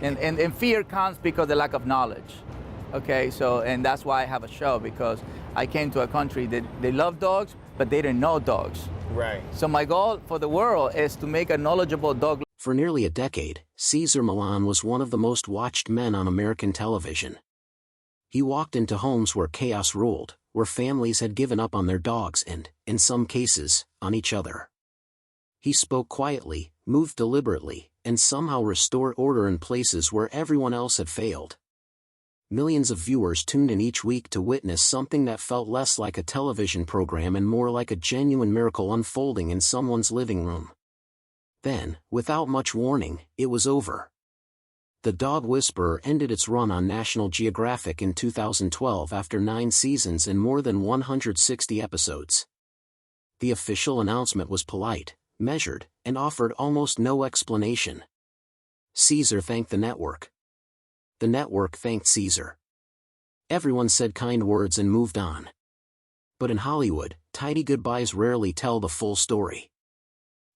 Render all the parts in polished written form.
And fear comes because of the lack of knowledge. Okay, so, and that's why I have a show, because I came to a country that they love dogs, but they didn't know dogs. Right. So my goal for the world is to make a knowledgeable dog. For nearly a decade, Cesar Millan was one of the most watched men on American television. He walked into homes where chaos ruled, where families had given up on their dogs and, in some cases, on each other. He spoke quietly, moved deliberately, and somehow restored order in places where everyone else had failed. Millions of viewers tuned in each week to witness something that felt less like a television program and more like a genuine miracle unfolding in someone's living room. Then, without much warning, it was over. The Dog Whisperer ended its run on National Geographic in 2012 after 9 seasons and more than 160 episodes. The official announcement was polite, measured, and offered almost no explanation. Cesar thanked the network. The network thanked Cesar. Everyone said kind words and moved on. But in Hollywood, tidy goodbyes rarely tell the full story.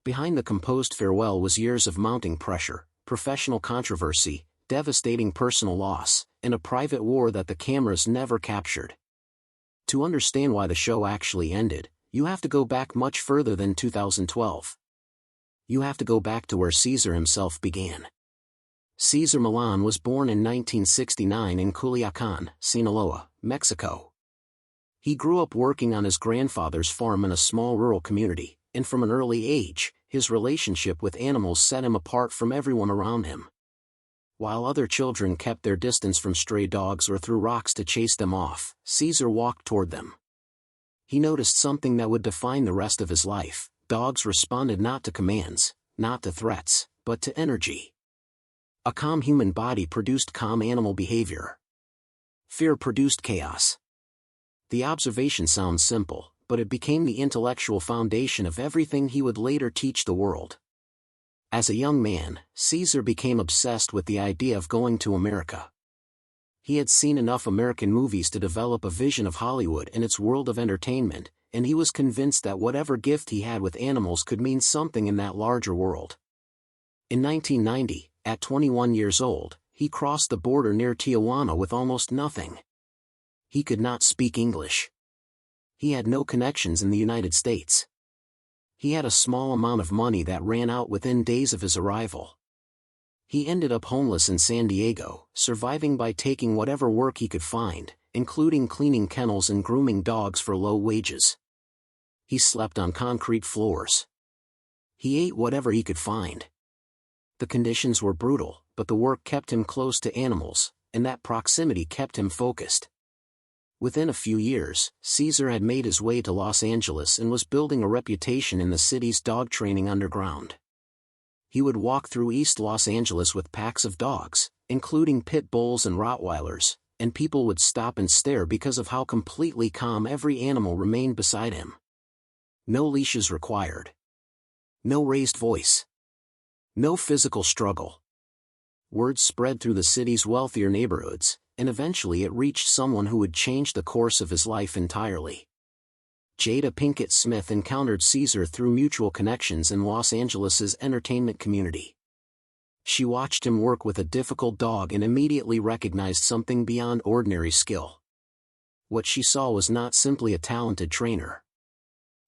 Behind the composed farewell was years of mounting pressure, professional controversy, devastating personal loss, and a private war that the cameras never captured. To understand why the show actually ended, you have to go back much further than 2012. You have to go back to where Cesar himself began. Cesar Millan was born in 1969 in Culiacan, Sinaloa, Mexico. He grew up working on his grandfather's farm in a small rural community, and from an early age, his relationship with animals set him apart from everyone around him. While other children kept their distance from stray dogs or threw rocks to chase them off, Cesar walked toward them. He noticed something that would define the rest of his life: dogs responded not to commands, not to threats, but to energy. A calm human body produced calm animal behavior. Fear produced chaos. The observation sounds simple, but it became the intellectual foundation of everything he would later teach the world. As a young man, Cesar became obsessed with the idea of going to America. He had seen enough American movies to develop a vision of Hollywood and its world of entertainment, and he was convinced that whatever gift he had with animals could mean something in that larger world. In 1990, at 21 years old, he crossed the border near Tijuana with almost nothing. He could not speak English. He had no connections in the United States. He had a small amount of money that ran out within days of his arrival. He ended up homeless in San Diego, surviving by taking whatever work he could find, including cleaning kennels and grooming dogs for low wages. He slept on concrete floors. He ate whatever he could find. The conditions were brutal, but the work kept him close to animals, and that proximity kept him focused. Within a few years, Cesar had made his way to Los Angeles and was building a reputation in the city's dog training underground. He would walk through East Los Angeles with packs of dogs, including pit bulls and Rottweilers, and people would stop and stare because of how completely calm every animal remained beside him. No leashes required. No raised voice. No physical struggle. Word spread through the city's wealthier neighborhoods, and eventually it reached someone who would change the course of his life entirely. Jada Pinkett Smith encountered Cesar through mutual connections in Los Angeles's entertainment community. She watched him work with a difficult dog and immediately recognized something beyond ordinary skill. What she saw was not simply a talented trainer.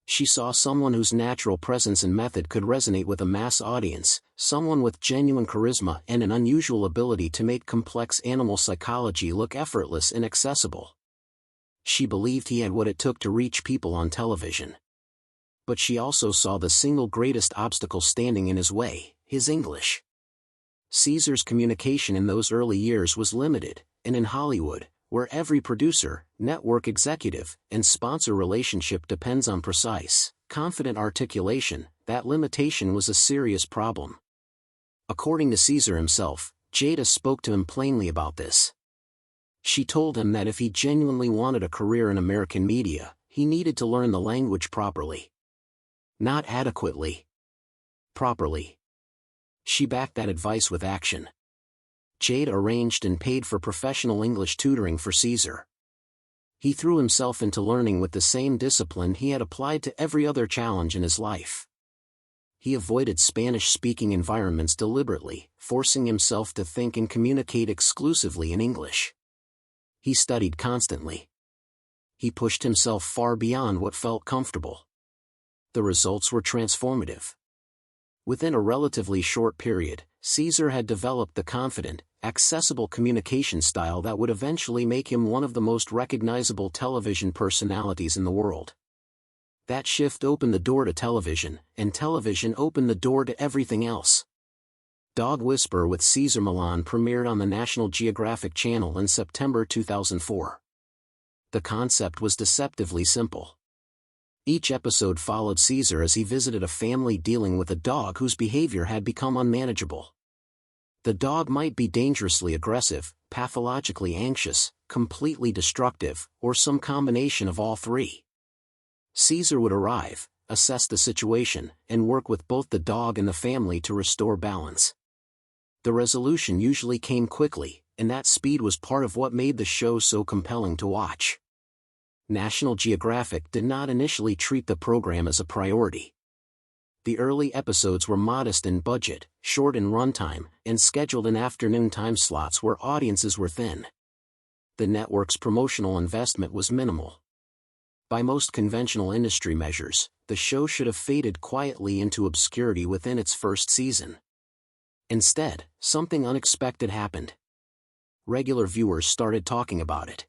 She saw someone whose natural presence and method could resonate with a mass audience, someone with genuine charisma and an unusual ability to make complex animal psychology look effortless and accessible. She believed he had what it took to reach people on television. But she also saw the single greatest obstacle standing in his way: his English. Cesar's communication in those early years was limited, and in Hollywood, where every producer, network executive, and sponsor relationship depends on precise, confident articulation, that limitation was a serious problem. According to Cesar himself, Jada spoke to him plainly about this. She told him that if he genuinely wanted a career in American media, he needed to learn the language properly. Not adequately. Properly. She backed that advice with action. Jade arranged and paid for professional English tutoring for Cesar. He threw himself into learning with the same discipline he had applied to every other challenge in his life. He avoided Spanish-speaking environments deliberately, forcing himself to think and communicate exclusively in English. He studied constantly. He pushed himself far beyond what felt comfortable. The results were transformative. Within a relatively short period, Cesar had developed the confident, accessible communication style that would eventually make him one of the most recognizable television personalities in the world. That shift opened the door to television, and television opened the door to everything else. Dog Whisperer with Cesar Millan premiered on the National Geographic Channel in September 2004. The concept was deceptively simple. Each episode followed Cesar as he visited a family dealing with a dog whose behavior had become unmanageable. The dog might be dangerously aggressive, pathologically anxious, completely destructive, or some combination of all three. Cesar would arrive, assess the situation, and work with both the dog and the family to restore balance. The resolution usually came quickly, and that speed was part of what made the show so compelling to watch. National Geographic did not initially treat the program as a priority. The early episodes were modest in budget, short in runtime, and scheduled in afternoon time slots where audiences were thin. The network's promotional investment was minimal. By most conventional industry measures, the show should have faded quietly into obscurity within its first season. Instead, something unexpected happened. Regular viewers started talking about it.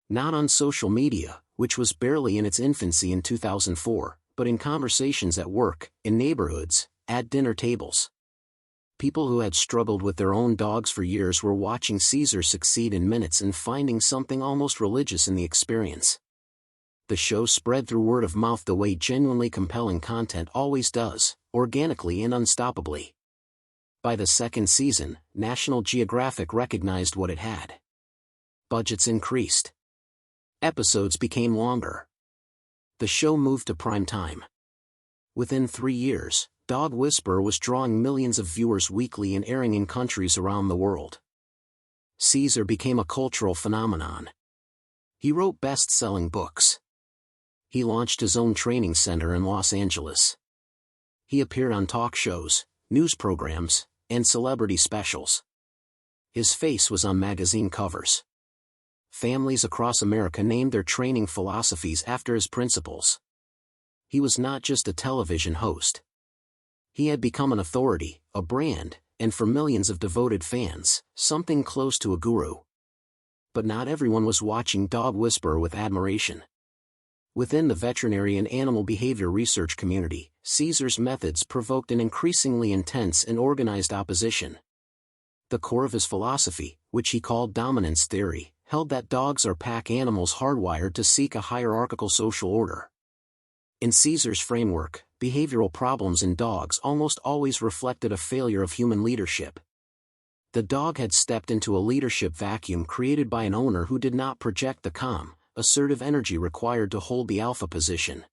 Not on social media, which was barely in its infancy in 2004, but in conversations at work, in neighborhoods, at dinner tables. People who had struggled with their own dogs for years were watching Cesar succeed in minutes and finding something almost religious in the experience. The show spread through word of mouth the way genuinely compelling content always does, organically and unstoppably. By the second season, National Geographic recognized what it had. Budgets increased. Episodes became longer. The show moved to prime time. Within 3 years, Dog Whisperer was drawing millions of viewers weekly and airing in countries around the world. Cesar became a cultural phenomenon. He wrote best-selling books. He launched his own training center in Los Angeles. He appeared on talk shows, news programs, and celebrity specials. His face was on magazine covers. Families across America named their training philosophies after his principles. He was not just a television host. He had become an authority, a brand, and for millions of devoted fans, something close to a guru. But not everyone was watching Dog Whisperer with admiration. Within the veterinary and animal behavior research community, Cesar's methods provoked an increasingly intense and organized opposition. The core of his philosophy, which he called dominance theory, held that dogs are pack animals hardwired to seek a hierarchical social order. In Cesar's framework, behavioral problems in dogs almost always reflected a failure of human leadership. The dog had stepped into a leadership vacuum created by an owner who did not project the calm, assertive energy required to hold the alpha position.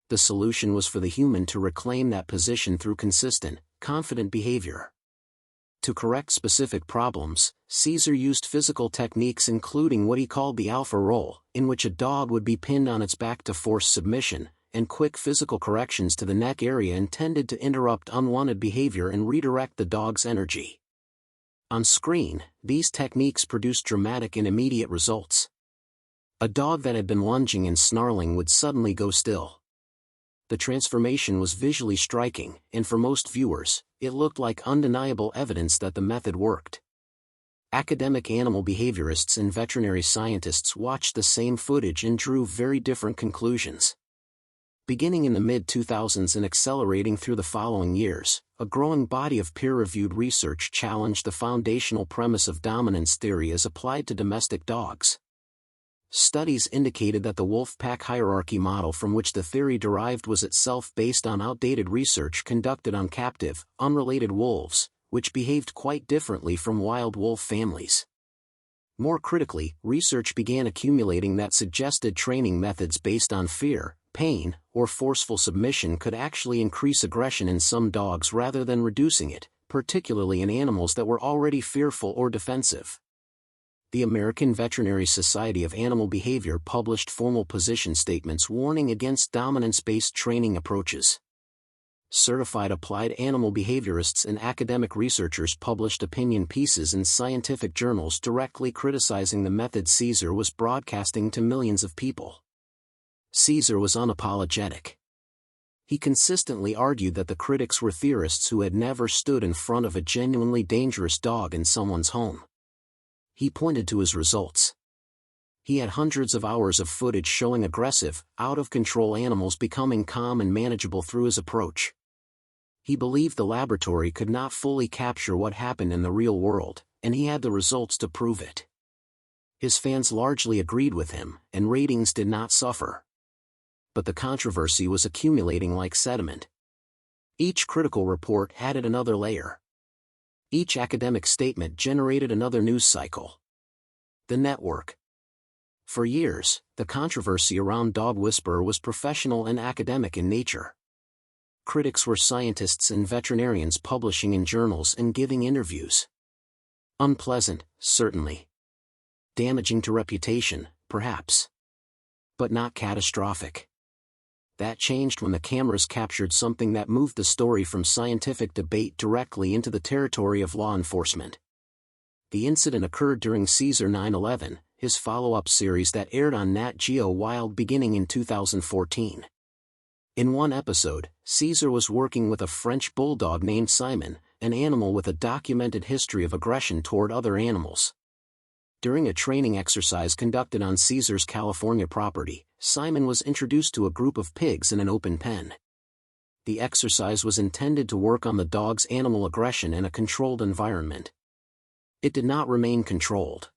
The solution was for the human to reclaim that position through consistent, confident behavior. To correct specific problems, Cesar used physical techniques including what he called the alpha roll, in which a dog would be pinned on its back to force submission, and quick physical corrections to the neck area intended to interrupt unwanted behavior and redirect the dog's energy. On screen, these techniques produced dramatic and immediate results. A dog that had been lunging and snarling would suddenly go still. The transformation was visually striking, and for most viewers, it looked like undeniable evidence that the method worked. Academic animal behaviorists and veterinary scientists watched the same footage and drew very different conclusions. Beginning in the mid-2000s and accelerating through the following years, a growing body of peer-reviewed research challenged the foundational premise of dominance theory as applied to domestic dogs. Studies indicated that the wolf-pack hierarchy model from which the theory derived was itself based on outdated research conducted on captive, unrelated wolves, which behaved quite differently from wild wolf families. More critically, research began accumulating that suggested training methods based on fear, pain, or forceful submission could actually increase aggression in some dogs rather than reducing it, particularly in animals that were already fearful or defensive. The American Veterinary Society of Animal Behavior published formal position statements warning against dominance-based training approaches. Certified applied animal behaviorists and academic researchers published opinion pieces in scientific journals directly criticizing the method Cesar was broadcasting to millions of people. Cesar was unapologetic. He consistently argued that the critics were theorists who had never stood in front of a genuinely dangerous dog in someone's home. He pointed to his results. He had hundreds of hours of footage showing aggressive, out-of-control animals becoming calm and manageable through his approach. He believed the laboratory could not fully capture what happened in the real world, and he had the results to prove it. His fans largely agreed with him, and ratings did not suffer. But the controversy was accumulating like sediment. Each critical report added another layer. Each academic statement generated another news cycle. The network. For years, the controversy around Dog Whisperer was professional and academic in nature. Critics were scientists and veterinarians publishing in journals and giving interviews. Unpleasant, certainly. Damaging to reputation, perhaps. But not catastrophic. That changed when the cameras captured something that moved the story from scientific debate directly into the territory of law enforcement. The incident occurred during Cesar 9/11, his follow-up series that aired on Nat Geo Wild beginning in 2014. In one episode, Cesar was working with a French bulldog named Simon, an animal with a documented history of aggression toward other animals. During a training exercise conducted on Cesar's California property, Simon was introduced to a group of pigs in an open pen. The exercise was intended to work on the dog's animal aggression in a controlled environment. It did not remain controlled.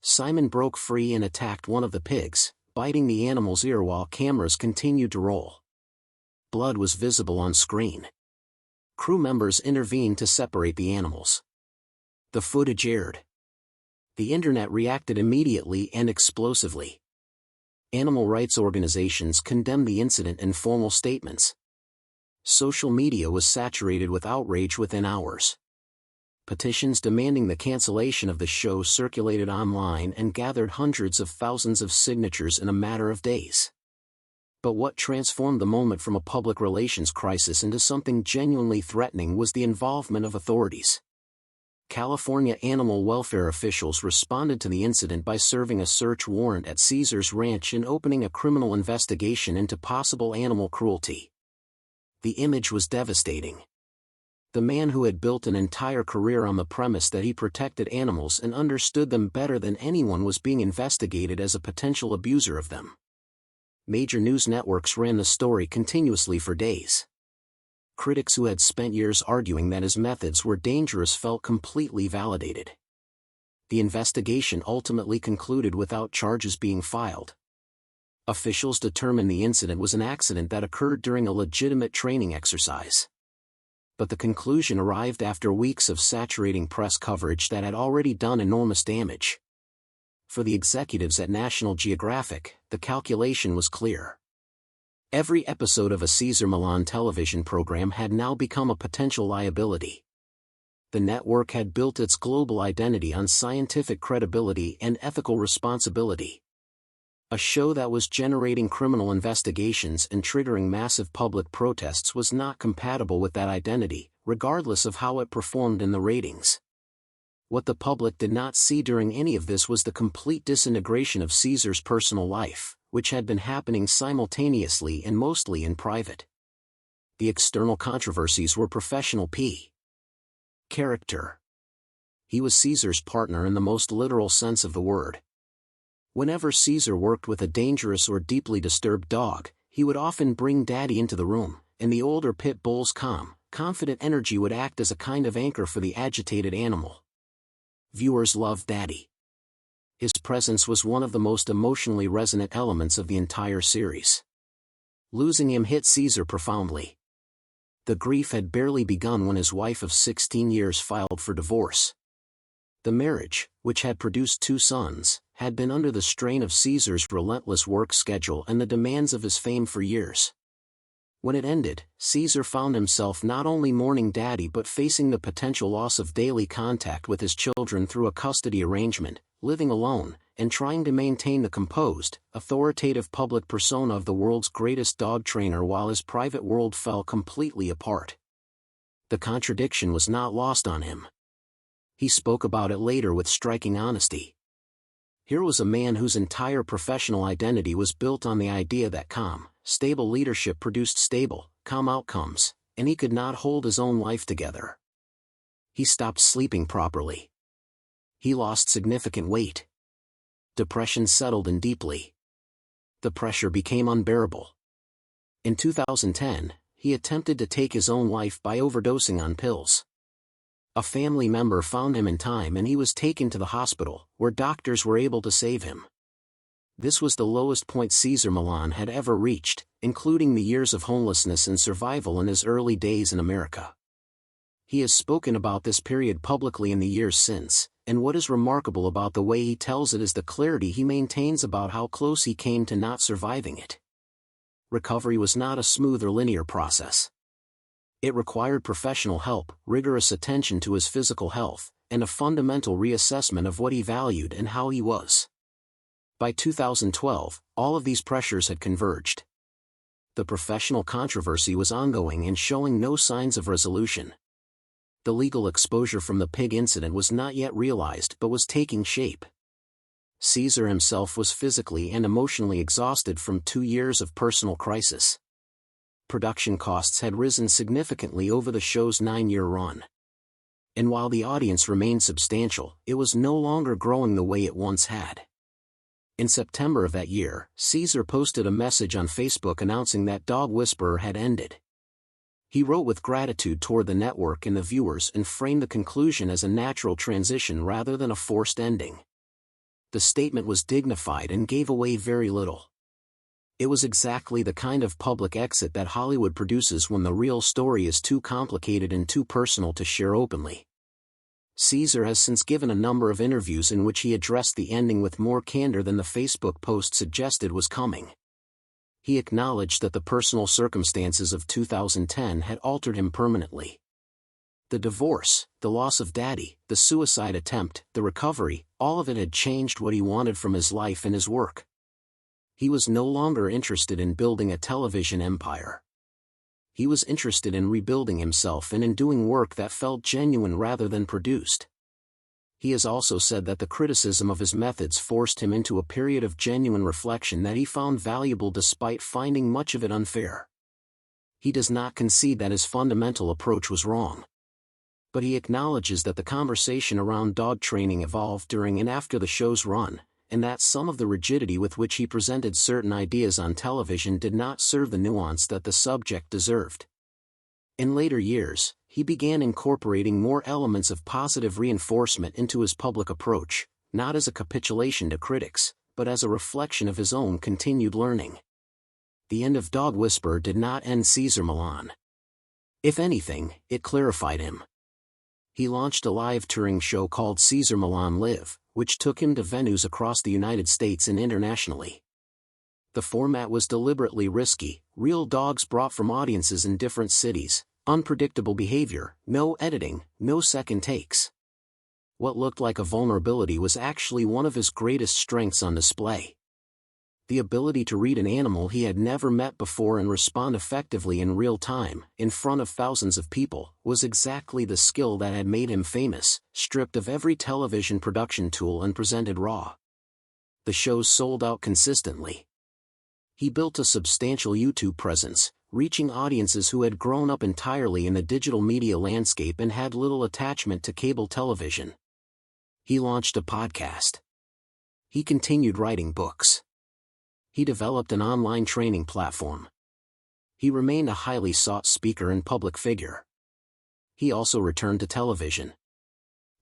Simon broke free and attacked one of the pigs, biting the animal's ear while cameras continued to roll. Blood was visible on screen. Crew members intervened to separate the animals. The footage aired. The internet reacted immediately and explosively. Animal rights organizations condemned the incident in formal statements. Social media was saturated with outrage within hours. Petitions demanding the cancellation of the show circulated online and gathered hundreds of thousands of signatures in a matter of days. But what transformed the moment from a public relations crisis into something genuinely threatening was the involvement of authorities. California animal welfare officials responded to the incident by serving a search warrant at Cesar's ranch and opening a criminal investigation into possible animal cruelty. The image was devastating. The man who had built an entire career on the premise that he protected animals and understood them better than anyone was being investigated as a potential abuser of them. Major news networks ran the story continuously for days. Critics who had spent years arguing that his methods were dangerous felt completely validated. The investigation ultimately concluded without charges being filed. Officials determined the incident was an accident that occurred during a legitimate training exercise. But the conclusion arrived after weeks of saturating press coverage that had already done enormous damage. For the executives at National Geographic, the calculation was clear. Every episode of a Cesar Millan television program had now become a potential liability. The network had built its global identity on scientific credibility and ethical responsibility. A show that was generating criminal investigations and triggering massive public protests was not compatible with that identity, regardless of how it performed in the ratings. What the public did not see during any of this was the complete disintegration of Cesar's personal life, which had been happening simultaneously and mostly in private. The external controversies were professional character. He was Cesar's partner in the most literal sense of the word. Whenever Cesar worked with a dangerous or deeply disturbed dog, he would often bring Daddy into the room, and the older pit bull's calm, confident energy would act as a kind of anchor for the agitated animal. Viewers loved Daddy. His presence was one of the most emotionally resonant elements of the entire series. Losing him hit Cesar profoundly. The grief had barely begun when his wife of 16 years filed for divorce. The marriage, which had produced 2 sons, had been under the strain of Cesar's relentless work schedule and the demands of his fame for years. When it ended, Cesar found himself not only mourning Daddy but facing the potential loss of daily contact with his children through a custody arrangement, living alone, and trying to maintain the composed, authoritative public persona of the world's greatest dog trainer while his private world fell completely apart. The contradiction was not lost on him. He spoke about it later with striking honesty. Here was a man whose entire professional identity was built on the idea that calm, stable leadership produced stable, calm outcomes, and he could not hold his own life together. He stopped sleeping properly. He lost significant weight. Depression settled in deeply. The pressure became unbearable. In 2010, he attempted to take his own life by overdosing on pills. A family member found him in time and he was taken to the hospital, where doctors were able to save him. This was the lowest point Cesar Millan had ever reached, including the years of homelessness and survival in his early days in America. He has spoken about this period publicly in the years since, and what is remarkable about the way he tells it is the clarity he maintains about how close he came to not surviving it. Recovery was not a smooth or linear process. It required professional help, rigorous attention to his physical health, and a fundamental reassessment of what he valued and how he was. By 2012, all of these pressures had converged. The professional controversy was ongoing and showing no signs of resolution. The legal exposure from the pig incident was not yet realized but was taking shape. Cesar himself was physically and emotionally exhausted from 2 years of personal crisis. Production costs had risen significantly over the show's 9-year run. And while the audience remained substantial, it was no longer growing the way it once had. In September of that year, Cesar posted a message on Facebook announcing that Dog Whisperer had ended. He wrote with gratitude toward the network and the viewers and framed the conclusion as a natural transition rather than a forced ending. The statement was dignified and gave away very little. It was exactly the kind of public exit that Hollywood produces when the real story is too complicated and too personal to share openly. Cesar has since given a number of interviews in which he addressed the ending with more candor than the Facebook post suggested was coming. He acknowledged that the personal circumstances of 2010 had altered him permanently. The divorce, the loss of Daddy, the suicide attempt, the recovery, all of it had changed what he wanted from his life and his work. He was no longer interested in building a television empire. He was interested in rebuilding himself and in doing work that felt genuine rather than produced. He has also said that the criticism of his methods forced him into a period of genuine reflection that he found valuable despite finding much of it unfair. He does not concede that his fundamental approach was wrong. But he acknowledges that the conversation around dog training evolved during and after the show's run, and that some of the rigidity with which he presented certain ideas on television did not serve the nuance that the subject deserved. In later years, he began incorporating more elements of positive reinforcement into his public approach, not as a capitulation to critics, but as a reflection of his own continued learning. The end of Dog Whisperer did not end Cesar Millan. If anything, it clarified him. He launched a live touring show called Cesar Millan Live, which took him to venues across the United States and internationally. The format was deliberately risky, real dogs brought from audiences in different cities, unpredictable behavior, no editing, no second takes. What looked like a vulnerability was actually one of his greatest strengths on display. The ability to read an animal he had never met before and respond effectively in real time, in front of thousands of people, was exactly the skill that had made him famous, stripped of every television production tool and presented raw. The shows sold out consistently. He built a substantial YouTube presence, reaching audiences who had grown up entirely in the digital media landscape and had little attachment to cable television. He launched a podcast. He continued writing books. He developed an online training platform. He remained a highly sought speaker and public figure. He also returned to television.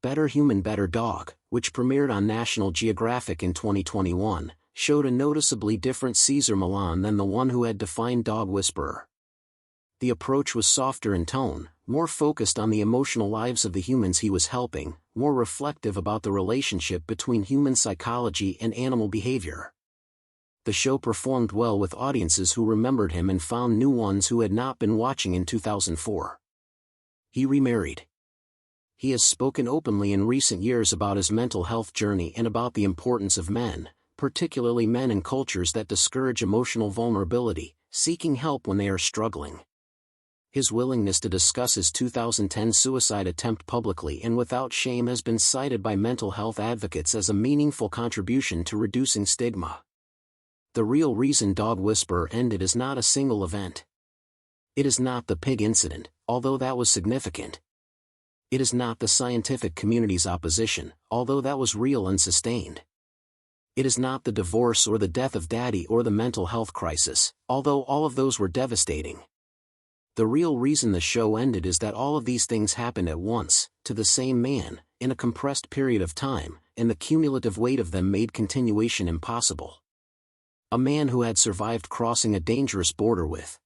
Better Human Better Dog, which premiered on National Geographic in 2021, showed a noticeably different Cesar Millan than the one who had defined Dog Whisperer. The approach was softer in tone, more focused on the emotional lives of the humans he was helping, more reflective about the relationship between human psychology and animal behavior. The show performed well with audiences who remembered him and found new ones who had not been watching in 2004. He remarried. he has spoken openly in recent years about his mental health journey and about the importance of men, particularly men in cultures that discourage emotional vulnerability, seeking help when they are struggling. His willingness to discuss his 2010 suicide attempt publicly and without shame has been cited by mental health advocates as a meaningful contribution to reducing stigma. The real reason Dog Whisperer ended is not a single event. It is not the pig incident, although that was significant. It is not the scientific community's opposition, although that was real and sustained. It is not the divorce or the death of Daddy or the mental health crisis, although all of those were devastating. The real reason the show ended is that all of these things happened at once, to the same man, in a compressed period of time, and the cumulative weight of them made continuation impossible. A man who had survived crossing a dangerous border with